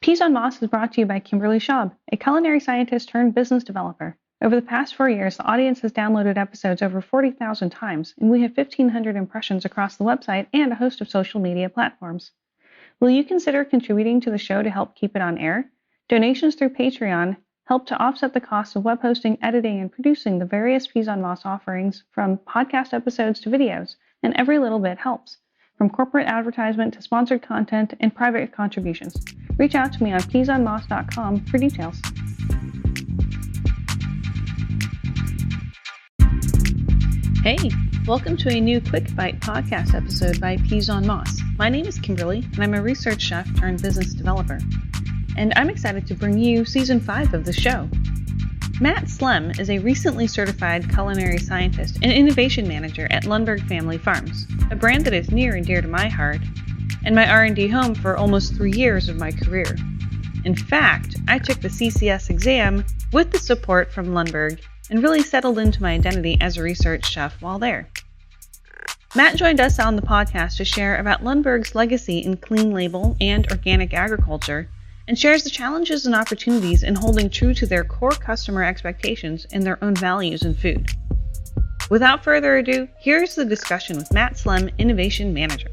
Peas on Moss is brought to you by Kimberly Schaub, a culinary scientist turned business developer. Over the past 4 years, the audience has downloaded episodes over 40,000 times, and we have 1,500 impressions across the website and a host of social media platforms. Will you consider contributing to the show to help keep it on air? Donations through Patreon help to offset the cost of web hosting, editing, and producing the various Peas on Moss offerings, from podcast episodes to videos, and every little bit helps. From corporate advertisement to sponsored content and private contributions. Reach out to me on peasonmoss.com for details. Hey, welcome to a new Quick Bite podcast episode by Peas on Moss. My name is Kimberly, and I'm a research chef turned business developer. And I'm excited to bring you Season 5 of the show. Matt Slem is a recently certified culinary scientist and innovation manager at Lundberg Family Farms, a brand that is near and dear to my heart, and my R&D home for almost 3 years of my career. In fact, I took the CCS exam with the support from Lundberg and really settled into my identity as a research chef while there. Matt joined us on the podcast to share about Lundberg's legacy in clean label and organic agriculture, and shares the challenges and opportunities in holding true to their core customer expectations and their own values in food. Without further ado, here's the discussion with Matt Slem, Innovation Manager.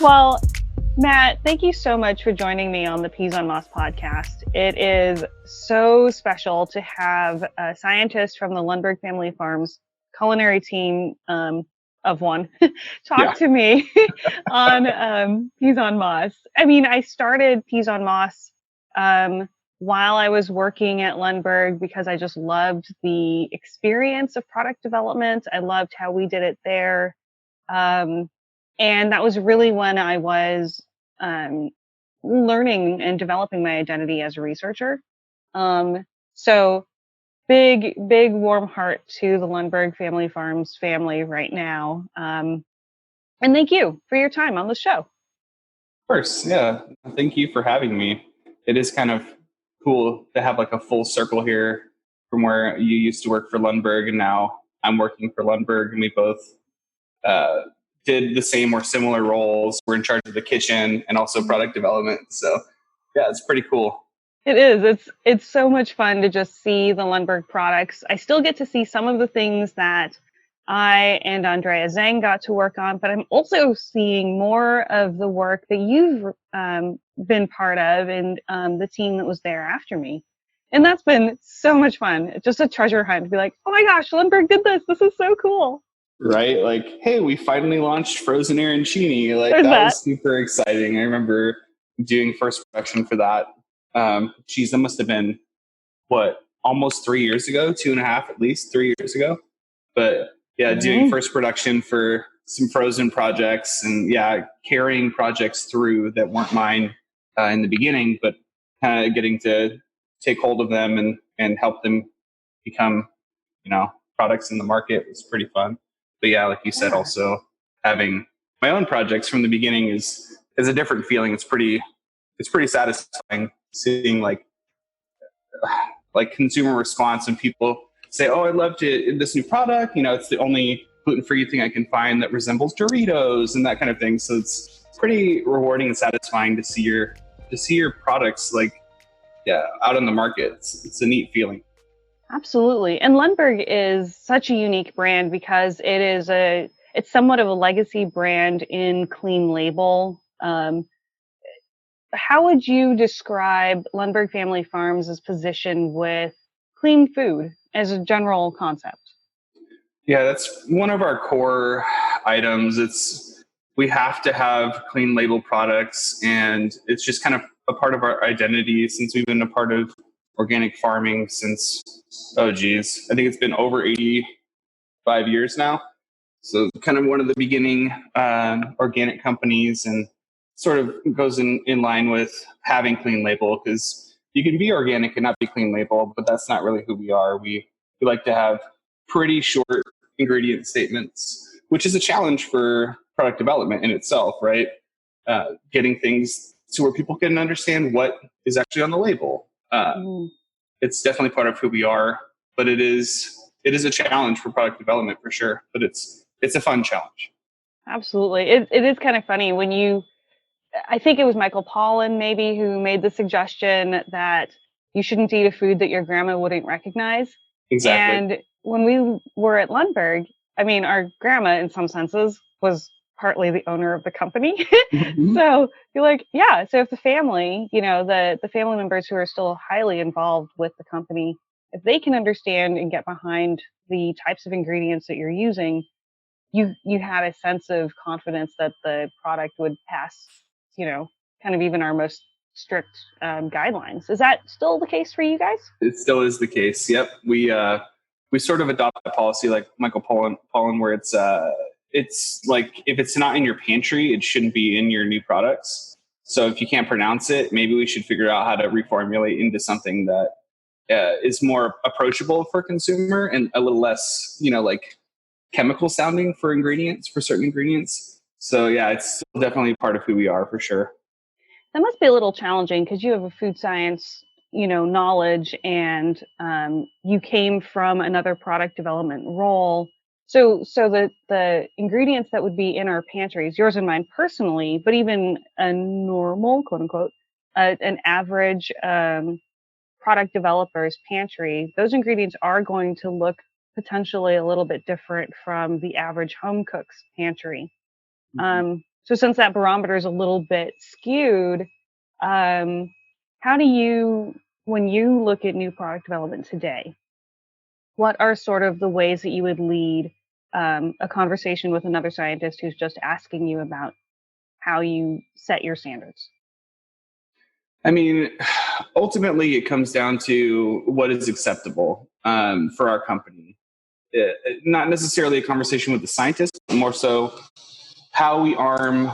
Well, Matt, thank you so much for joining me on the Peas on Moss podcast. It is so special to have a scientist from the Lundberg Family Farms culinary team of one talk to me on Peas on Moss. I mean, I started Peas on Moss while I was working at Lundberg because I just loved the experience of product development. I loved how we did it there. And that was really when I was learning and developing my identity as a researcher. So big warm heart to the Lundberg Family Farms family right now. And thank you for your time on the show. Of course, yeah. Thank you for having me. It is kind of cool to have like a full circle here from where you used to work for Lundberg and now I'm working for Lundberg, and we both did the same or similar roles. We're in charge of the kitchen and also product development. So yeah, it's pretty cool. It is. It's so much fun to just see the Lundberg products. I still get to see some of the things that I and Andrea Zhang got to work on, but I'm also seeing more of the work that you've been part of and the team that was there after me. And that's been so much fun. It's just a treasure hunt to be like, oh my gosh, Lundberg did this. This is so cool. Right? Like, hey, we finally launched frozen arancini. Like that was super exciting. I remember doing first production for that. Geez, that must have been almost 3 years ago, 2.5 at least, 3 years ago. But yeah, doing first production for some frozen projects and carrying projects through that weren't mine in the beginning, but kind of getting to take hold of them and help them become, products in the market was pretty fun. But yeah, like you said, also having my own projects from the beginning is a different feeling. It's pretty satisfying seeing like consumer response and people say, oh, I loved this new product. It's the only gluten-free thing I can find that resembles Doritos and that kind of thing. So it's pretty rewarding and satisfying to see your products out on the market. It's a neat feeling. Absolutely. And Lundberg is such a unique brand because it's somewhat of a legacy brand in clean label. How would you describe Lundberg Family Farms' position with clean food as a general concept? Yeah, that's one of our core items. We have to have clean label products, and it's just kind of a part of our identity since we've been a part of organic farming since, I think it's been over 85 years now. So kind of one of the beginning organic companies, and sort of goes in line with having clean label, because you can be organic and not be clean label, but that's not really who we are. We like to have pretty short ingredient statements, which is a challenge for product development in itself, right? Getting things to where people can understand what is actually on the label. It's definitely part of who we are, but it is a challenge for product development for sure, but it's a fun challenge. Absolutely. It is kind of funny when I think it was Michael Pollan maybe who made the suggestion that you shouldn't eat a food that your grandma wouldn't recognize. Exactly. And when we were at Lundberg, I mean, our grandma in some senses was partly the owner of the company. Mhm. So you're like, yeah. So if the family, the family members who are still highly involved with the company, if they can understand and get behind the types of ingredients that you're using, you had a sense of confidence that the product would pass, you know, kind of even our most strict guidelines. Is that still the case for you guys? It still is the case. Yep. We sort of adopt a policy like Michael Pollan where it's like if it's not in your pantry, it shouldn't be in your new products. So if you can't pronounce it, maybe we should figure out how to reformulate into something that is more approachable for consumer and a little less, like chemical sounding for ingredients, for certain ingredients. So yeah, it's definitely part of who we are for sure. That must be a little challenging because you have a food science, knowledge, and you came from another product development role. So the ingredients that would be in our pantries, yours and mine personally, but even a normal, quote unquote, an average product developer's pantry, those ingredients are going to look potentially a little bit different from the average home cook's pantry. Mhm. So since that barometer is a little bit skewed, um, how do you, when you look at new product development today, what are sort of the ways that you would lead a conversation with another scientist who's just asking you about how you set your standards? I mean, ultimately, it comes down to what is acceptable for our company. Not necessarily a conversation with the scientist, but more so how we arm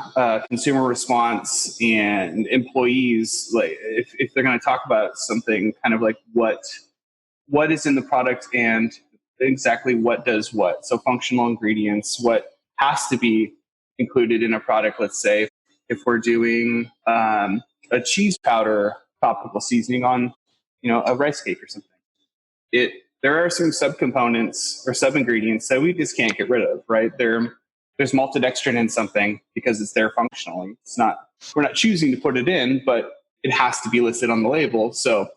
consumer response and employees. Like, if they're going to talk about something, kind of like what is in the product and exactly what does what. So functional ingredients, what has to be included in a product. Let's say if we're doing a cheese powder topical seasoning on, a rice cake or something. It There are some subcomponents or sub ingredients that we just can't get rid of, right? There's maltodextrin in something because it's there functionally. We're not choosing to put it in, but it has to be listed on the label. So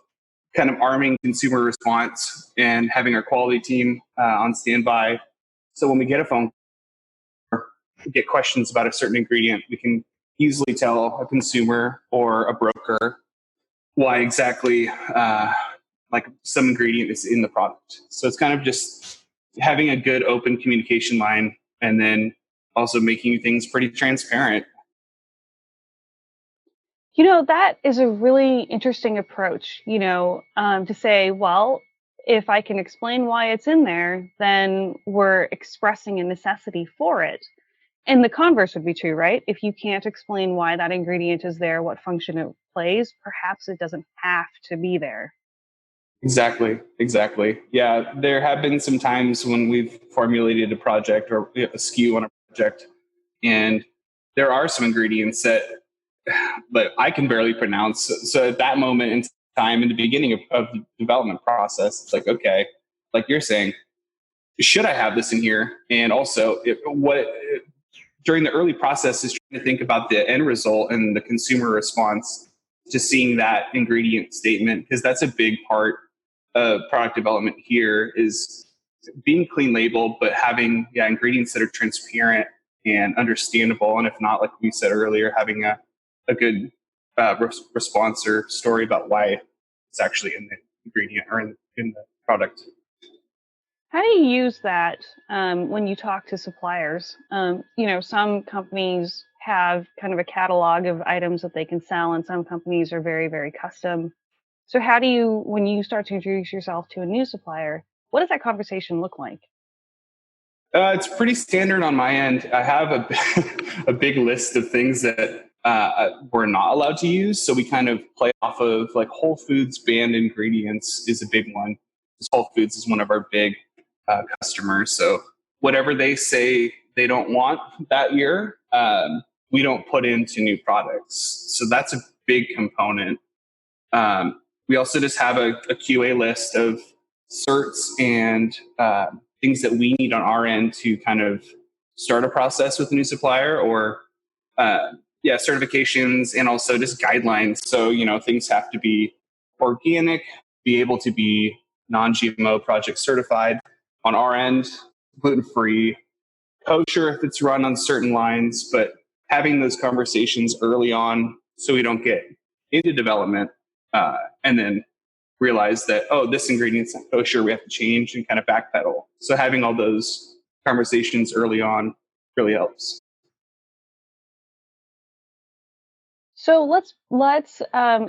kind of arming consumer response and having our quality team on standby. So when we get a phone or get questions about a certain ingredient, we can easily tell a consumer or a broker why exactly like some ingredient is in the product. So it's kind of just having a good open communication line and then also making things pretty transparent. That is a really interesting approach, to say, well, if I can explain why it's in there, then we're expressing a necessity for it. And the converse would be true, right? If you can't explain why that ingredient is there, what function it plays, perhaps it doesn't have to be there. Exactly. Yeah, there have been some times when we've formulated a project or a SKU on a project, and there are some ingredients that but I can barely pronounce. So at that moment in time, in the beginning of the development process, it's like, okay, like you're saying, should I have this in here? And also, what during the early process is trying to think about the end result and the consumer response to seeing that ingredient statement, because that's a big part of product development here is being clean labeled, but having ingredients that are transparent and understandable. And if not, like we said earlier, having a good response or story about why it's actually in the ingredient or in the product. How do you use that when you talk to suppliers? Some companies have kind of a catalog of items that they can sell, and some companies are very, very custom. So, how do you, when you start to introduce yourself to a new supplier, what does that conversation look like? It's pretty standard on my end. I have a big list of things that we're not allowed to use. So we kind of play off of like Whole Foods banned ingredients is a big one. Because Whole Foods is one of our big customers. So whatever they say they don't want that year, we don't put into new products. So that's a big component. We also just have a QA list of certs and things that we need on our end to kind of start a process with a new supplier, or certifications and also just guidelines. So, things have to be organic, be able to be non-GMO project certified on our end, gluten-free, kosher if it's run on certain lines, but having those conversations early on so we don't get into development and then realize that, oh, this ingredient's not kosher, we have to change and kind of backpedal. So having all those conversations early on really helps. So let's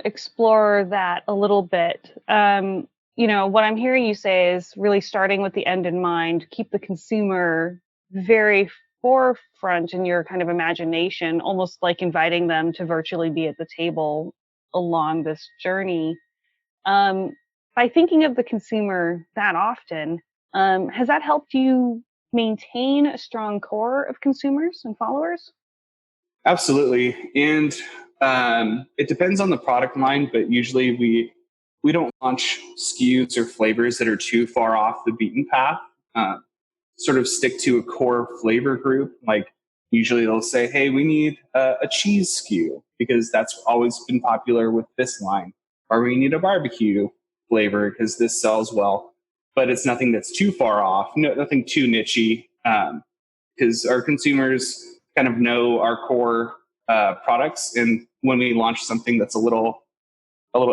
explore that a little bit. What I'm hearing you say is really starting with the end in mind, keep the consumer very forefront in your kind of imagination, almost like inviting them to virtually be at the table along this journey. By thinking of the consumer that often, has that helped you maintain a strong core of consumers and followers? Absolutely. And it depends on the product line, but usually we don't launch SKUs or flavors that are too far off the beaten path. Sort of stick to a core flavor group. Like usually they'll say, hey, we need a cheese SKU because that's always been popular with this line. Or we need a barbecue flavor because this sells well. But it's nothing that's too far off, nothing too nichey, because our consumers kind of know our core products. And when we launch something that's a little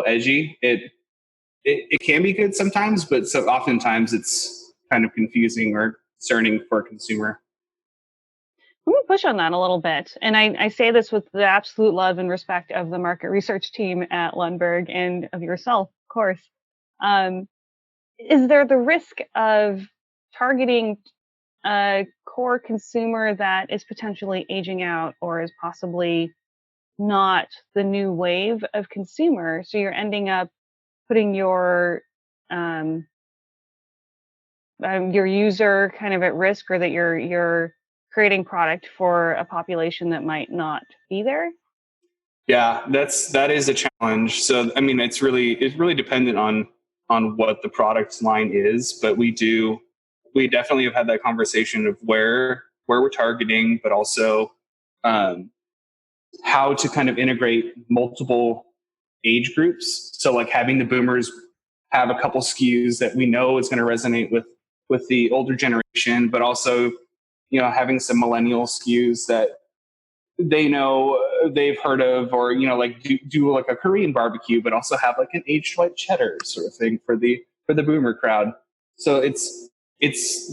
edgy, it can be good sometimes, but so oftentimes it's kind of confusing or concerning for a consumer. Let me push on that a little bit. And I say this with the absolute love and respect of the market research team at Lundberg and of yourself, of course. Um, is there the risk of targeting a core consumer that is potentially aging out or is possibly not the new wave of consumer? So you're ending up putting um, your user kind of at risk, or that you're creating product for a population that might not be there? Yeah, that is a challenge. So I mean, it's really dependent on what the product line is, but we definitely have had that conversation of where we're targeting, but also um, how to kind of integrate multiple age groups. So like having the boomers have a couple SKUs that we know is going to resonate with the older generation, but also having some millennial SKUs that they know they've heard of, or like do like a Korean barbecue, but also have like an aged white cheddar sort of thing for the boomer crowd. So it's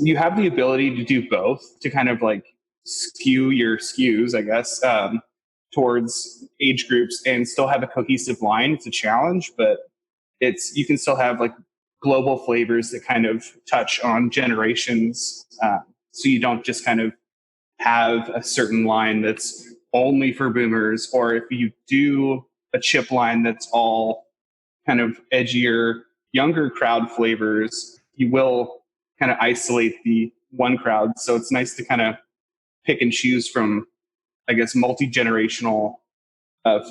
you have the ability to do both, to kind of like skew your SKUs, I guess, towards age groups and still have a cohesive line. It's a challenge, but you can still have like global flavors that kind of touch on generations. So you don't just kind of have a certain line that's only for boomers, or if you do a chip line that's all kind of edgier, younger crowd flavors, you will kind of isolate the one crowd. So it's nice to kind of pick and choose from, I guess, multi-generational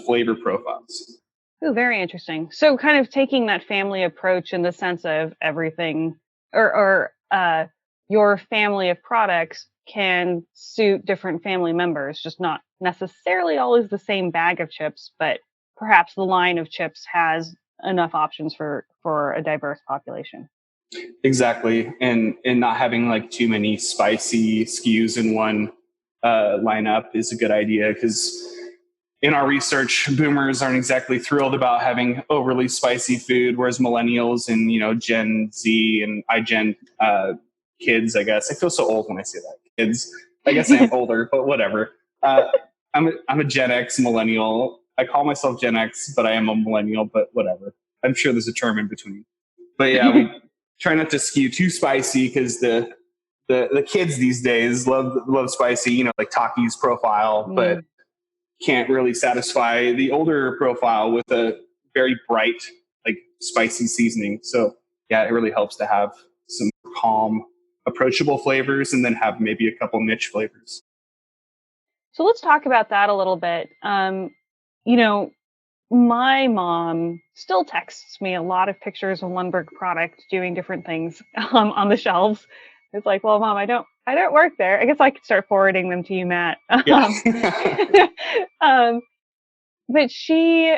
flavor profiles. Oh, very interesting. So kind of taking that family approach in the sense of everything, or your family of products can suit different family members, just not necessarily always the same bag of chips, but perhaps the line of chips has enough options for a diverse population. Exactly. And not having like too many spicy SKUs in one lineup is a good idea, because in our research, boomers aren't exactly thrilled about having overly spicy food, whereas millennials and Gen Z and iGen kids, I guess. I feel so old when I say that. Kids. I guess I am older, but whatever. I'm a Gen X millennial. I call myself Gen X, but I am a millennial, but whatever. I'm sure there's a term in between. But yeah, we try not to skew too spicy, because the kids these days love spicy, like Taki's profile, but can't really satisfy the older profile with a very bright, like spicy seasoning. So yeah, it really helps to have some calm, approachable flavors, and then have maybe a couple niche flavors. So let's talk about that a little bit. You know, my mom still texts me a lot of pictures of Lundberg product doing different things on the shelves. It's like, well, mom, I don't work there. I guess I could start forwarding them to you, Matt. Yeah. But she,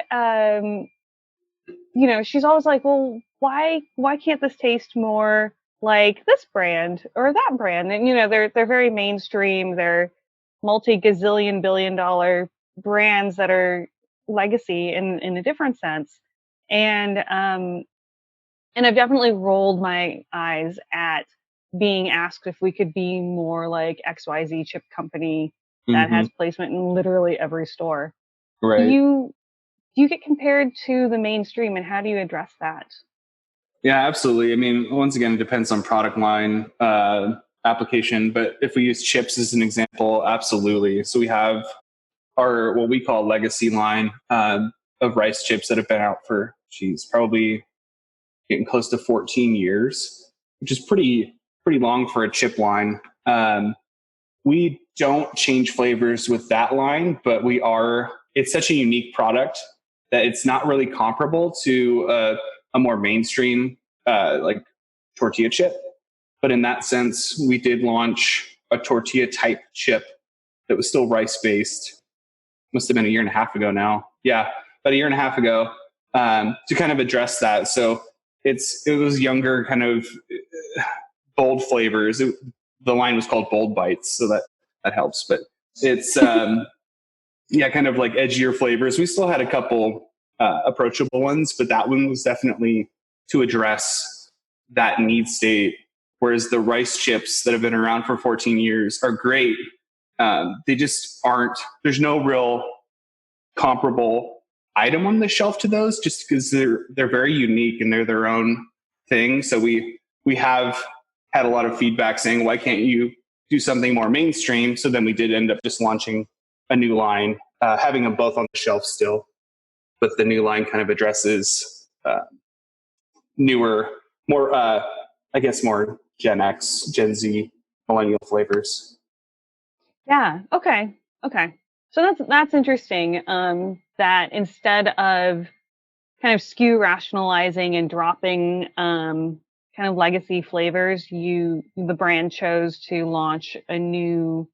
she's always like, well, why can't this taste more like this brand or that brand? And they're very mainstream. They're multi-gazillion billion-dollar brands that are legacy in a different sense. And I've definitely rolled my eyes at being asked if we could be more like XYZ chip company that has placement in literally every store. Right. Do you get compared to the mainstream, and how do you address that? Yeah, absolutely. I mean, once again, it depends on product line, application, but if we use chips as an example, absolutely. So we have our, what we call legacy line, of rice chips that have been out for, probably getting close to 14 years, which is pretty long for a chip line. We don't change flavors with that line, but it's such a unique product that it's not really comparable to a more mainstream like tortilla chip. But in that sense, we did launch a tortilla type chip that was still rice based. Must have been a year and a half ago now. Yeah, about a year and a half ago, to kind of address that. So it was younger, kind of bold flavors. The line was called Bold Bites, so that helps. But it's kind of like edgier flavors. We still had a couple approachable ones, but that one was definitely to address that need state. Whereas the rice chips that have been around for 14 years are great. They just aren't. There's no real comparable item on the shelf to those, just because they're very unique and they're their own thing. So we have had a lot of feedback saying, why can't you do something more mainstream? So then we did end up just launching a new line, having them both on the shelf still, but the new line kind of addresses newer, more more Gen X, Gen Z, millennial flavors. Yeah. Okay. So that's interesting. That instead of kind of SKU rationalizing and dropping kind of legacy flavors, the brand chose to launch a new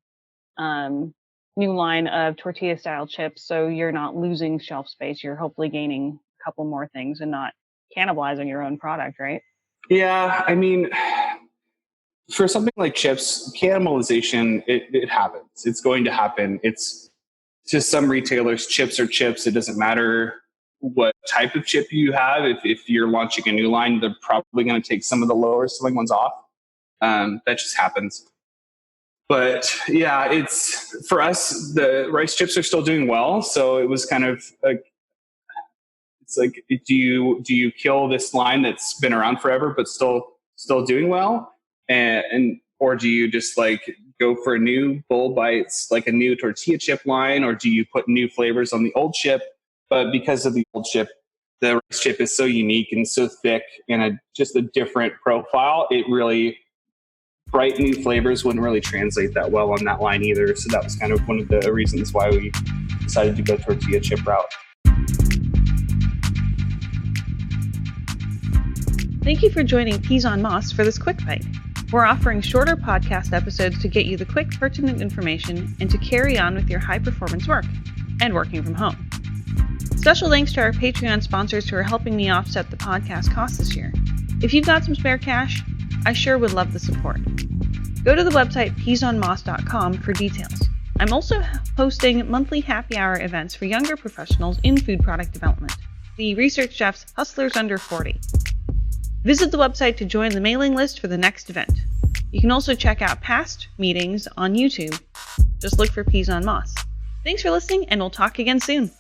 line of tortilla style chips. So you're not losing shelf space. You're hopefully gaining a couple more things and not cannibalizing your own product, right? Yeah. I mean, for something like chips, cannibalization, it happens. It's going to happen. It's to some retailers, chips are chips. It doesn't matter what type of chip you have. If you're launching a new line, they're probably going to take some of the lower selling ones off. That just happens. But yeah, it's for us, the rice chips are still doing well. So it was kind of like, it's like, do you kill this line that's been around forever but still doing well, and or do you just like go for a new Bold Bites, like a new tortilla chip line, or do you put new flavors on the old chip? But because of the old chip, the rice chip is so unique and so thick and just a different profile. It really, bright new flavors wouldn't really translate that well on that line either. So that was kind of one of the reasons why we decided to go tortilla chip route. Thank you for joining Peas on Moss for this quick bite. We're offering shorter podcast episodes to get you the quick, pertinent information and to carry on with your high-performance work and working from home. Special thanks to our Patreon sponsors who are helping me offset the podcast costs this year. If you've got some spare cash, I sure would love the support. Go to the website peasonmoss.com for details. I'm also hosting monthly happy hour events for younger professionals in food product development, the Research Chefs Hustlers Under 40. Visit the website to join the mailing list for the next event. You can also check out past meetings on YouTube. Just look for Peas on Moss. Thanks for listening, and we'll talk again soon.